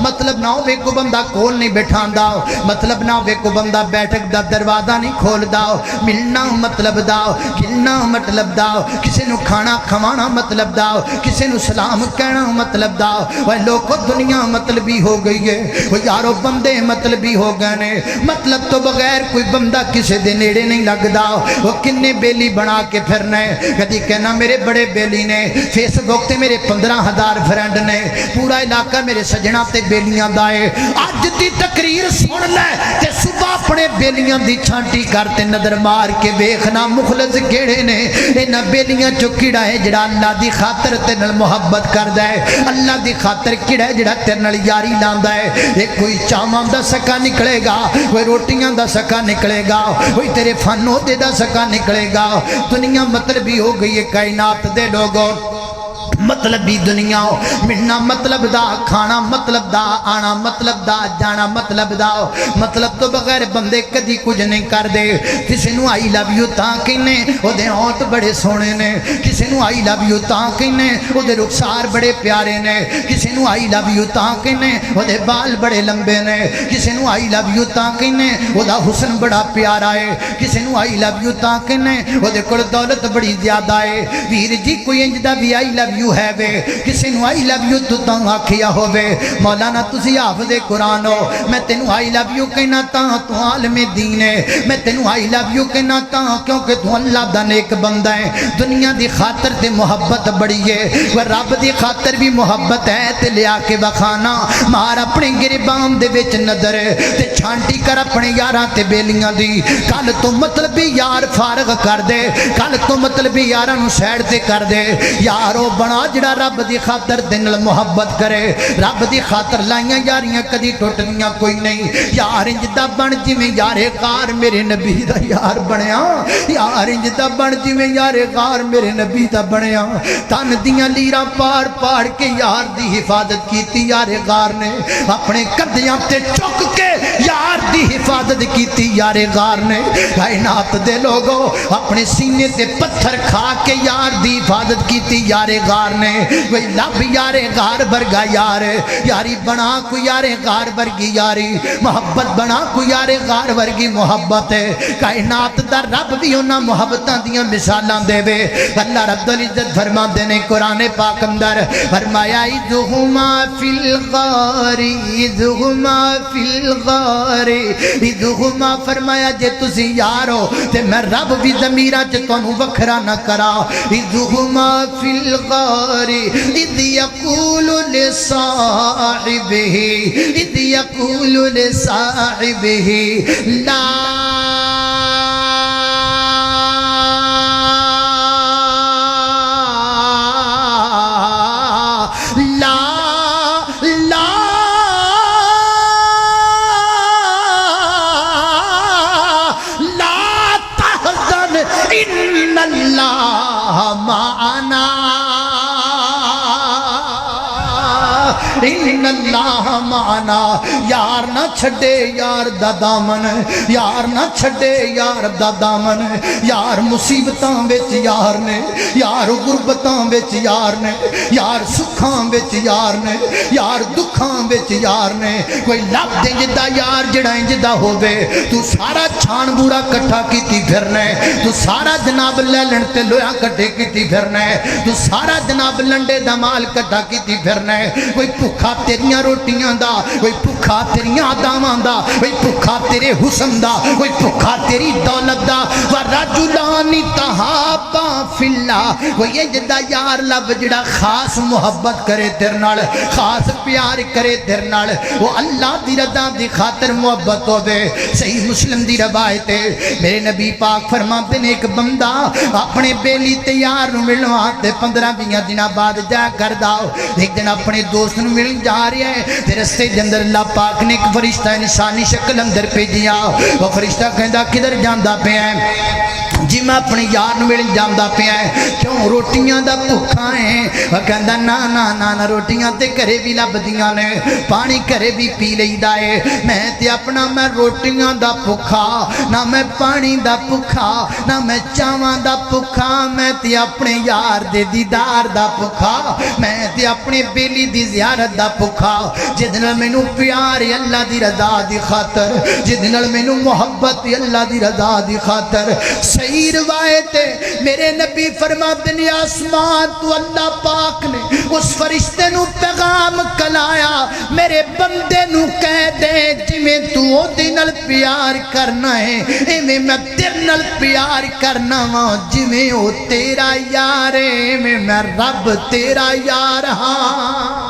مطلب نہ ہوے کو بندہ کول نہیں بٹھاندا مطلب نہ ہوے کو بندہ بیٹھک دا دروازہ نہیں کھولدا ملنا مطلب دا کھلنا مطلب دا کسی نو کھانا کھوانا مطلب دا کسی نو سلام کہنا مطلب دا وہ لوگوں دنیا مطلبی ہو گئی ہے وہ یارو بندے مطلبی ہو گئے نے مطلب تو بغیر کوئی بندہ کسی دے نیڑے نہیں لگدا وہ کنے بیلی بنا کے پھرنے کدی کہنا میرے بڑے بیلی نے فیس بک تے میرے 15,000 فرینڈ نے پورا علاقہ میرے سجنا تے بیلیاں دائے اج دی تقریر سن لے تے صبح اپنے بیلیاں دی چھانٹی کرتے نظر مار کے ویکھنا مخلص کیڑے نے انہاں بیلیاں چو کیڑا ہے جڑا اللہ دی خاطر تے نال محبت کردا ہے اللہ دی خاطر کیڑا ہے جڑا تے نال یاری لاندا ہے ایک کوئی چاواں دا سکا نکلے گا کوئی روٹیاں دا سکا نکلے گا کوئی تیرے فنو دے دا سکا نکلے گا دنیا مطلبی ہو گئی ہے کائنات دے لوگوں مطلبی دنیا ملنا مطلب دا کھانا مطلب دا آنا مطلب دا جانا مطلب دا مطلب تو بغیر بندے کدی کچھ نہیں کر دے کسی نو آئی لو یو تاں کہنے او دے ہونٹ بڑے سونے نے کسی نو آئی لو یو تاں کہنے او دے رخسار بڑے پیارے نے کسی نو آئی لو یو تاں کہنے او دے بال بڑے لمبے نے کسی نو آئی لو یو تاں کہنے او دا حسن بڑا پیارا ہے کسی نو آئی لو یو تاں کہنے او دے کول دولت بڑی زیادہ ہے ویر جی کوئی انج دا بھی آئی لو یو ہے وے کسی نو آئی لو یو تو تاں آکھیا ہووے مولانا تسی حافظ قرآن ہو میں تینو آئی لو یو کہنا تاں تو عالم دین ہے میں تینو آئی لو یو کہنا تاں کیونکہ تو اللہ دا نیک بندہ ہے دنیا دی خاطر تے محبت بڑی ہے وہ رب دی خاطر بھی محبت ہے تے لیا کے بخانا مار اپنے گربان دے وچ نظر تے چھانٹی کر اپنے یاراں تے بیلیاں دی کل تو مطلبی یار فارغ کر دے کل تو مطلبی یاراں نو سیڈ تے کر دے یارو بنا جڑا رب دی خاطر دن محبت کرے رب دی خاطر لائیاں یاریاں کدی ٹوٹنیاں کوئی نہیں یار انج دا بن جویں یار غار میرے نبی دا یار بنیا یار انج دا بن جویں یار غار میرے نبی دا بنیا تن دیاں لیراں پاڑ پاڑ کے یار دی حفاظت کیتی یار غار نے اپنے کندیاں تے چک کے یار دی حفاظت کیتی یار غار نے کائنات دے لوگوں اپنے سینے تے پتھر کھا کے یار دی حفاظت کیتی یار غار نے وہی لب یار غار برگا یار یاری بنا کو یار غار برگی یاری محبت بنا کو یار غار ورگی محبت ہے کائنات دا رب بھی انہاں محبتاں دیاں مثالاں دے وے اللہ رب العزت فرماندے نے قرآن پاک اندر فرمایا اذہما فی الغار اذہما فی الغار اذہما فرمایا جے تسی یار ہو تے میں رب بھی ضمیراں چ تانوں وکھرا نہ کرا اذہما فی الغار اذ یقول لصاحبہ اذ یقول لصاحبہ لا ان اللہ معنا ان اللہ معنا یار نہ چھڑے یار دا دامن یار نہ چھڑے یار دا دامن یار مصیبتاں وچ یار نے یار غربتاں وچ یار نے یار سکھاں وچ یار نے یار دکھاں وچ یار نے کوئی لب دے جدا یار جڑا انج دا ہووے تو سارا چھان بوڑا کٹھا کیتی پھرنا تو سارا جناب لیلن تے لویا کٹھے کیتی پھرنا تو سارا جناب لنڈے دا مال کٹھا کیتی پھرنا کوئی بھکھا تیریاں روٹیاں دا کوئی بھکھا تیریاں آداماں دا کوئی بھکھا تیرے حسن دا کوئی بھکھا تیری دولت دا وَرَجُلَانِ تَحَابَّا فِي اللَّهِ وہ یہ جدہ یار لب جڑا خاص محبت کرے تیرے نال خاص پیار کرے تیرے نال وہ اللہ دی رضا دی خاطر محبت ہو دے صحیح مسلم دی روایت ہے میرے نبی پاک فرماتے نے ایک بندہ اپنے بیلی تیار نو ملواتے 15-20 دنہ بعد جا کر داؤ ایک دن اپنے دوست نو مل جا رہی ہے تیرے رستے جندر اللہ پاک نے ایک فرشتہ انسانی شکل اندر پہ دیا وہ فرشتہ کہندہ کدھر جاندہ پہ ہیں جی میں اپنے یار ملن جانا پیا ہے کیوں روٹیاں دا بھوکا ہے وہ کہندا نا نا نا نا روٹیاں تے گھرے بھی لبدیاں نے پانی گھرے بھی پی لئیدا ہے میں تے اپنا میں روٹیاں دا بھوکا نہ میں پانی دا بھوکا نہ میں چاواں دا بھوکا میں تے اپنے یار دے دیدار دا بھوکا میں تے اپنے بیلی دی زیارت دا بھوکا جس نال مینوں پیار اللہ دی رضا دی خاطر جس نال مینوں محبت اللہ دی رضا دی خاطر صحیح روایت ہے میرے نبی فرماتے ہیں آسمان تو اللہ پاک نے اس فرشتے نو پیغام کلایا میرے بندے نو کہہ دے جویں تو اودے نال پیار کرنا ہے ایویں میں تیرے نال پیار کرنا وا جویں او تیرا یار ہے میں رب تیرا یار ہاں